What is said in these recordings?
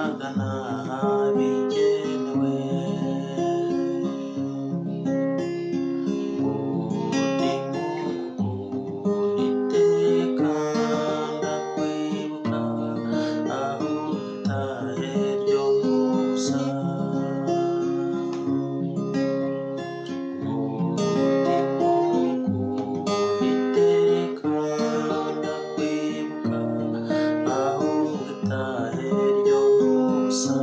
magana bigenewe undi mukunda iteka ndakwibuka aho utahe ryo musa undi mukunda iteka ndakwibuka aho utahe ryo musa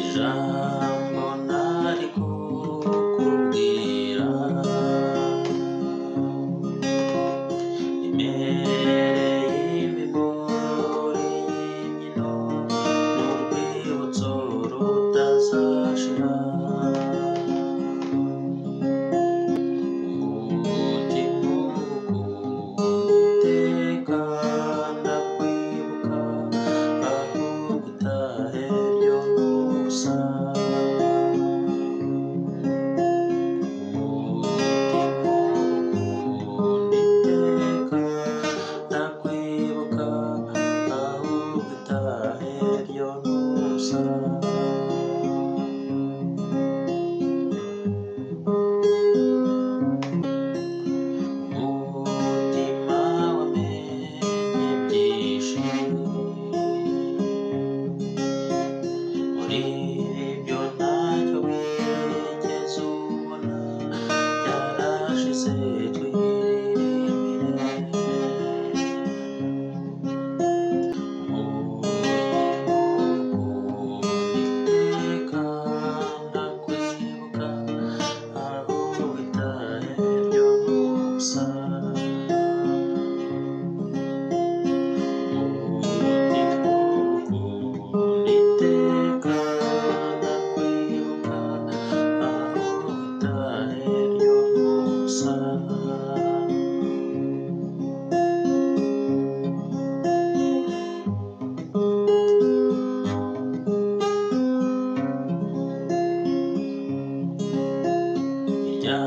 ijambo nari kukubwira imereye imibori y'inkino n'urwibutso rutazashira umutima ugukunda iteka ndakwibuka aho utahe ryo musa umutima ugukunda iteka ndakwibuka aho utahe ryo musa umutima wamenye byinshi muri ibyo ntacyo wigeze ubona byarashize twiririmbire umutima ugukunda iteka ndakwibuka aho utahe ryo musa umutima ugukunda iteka ndakwibuka aho utahe ryo musa irya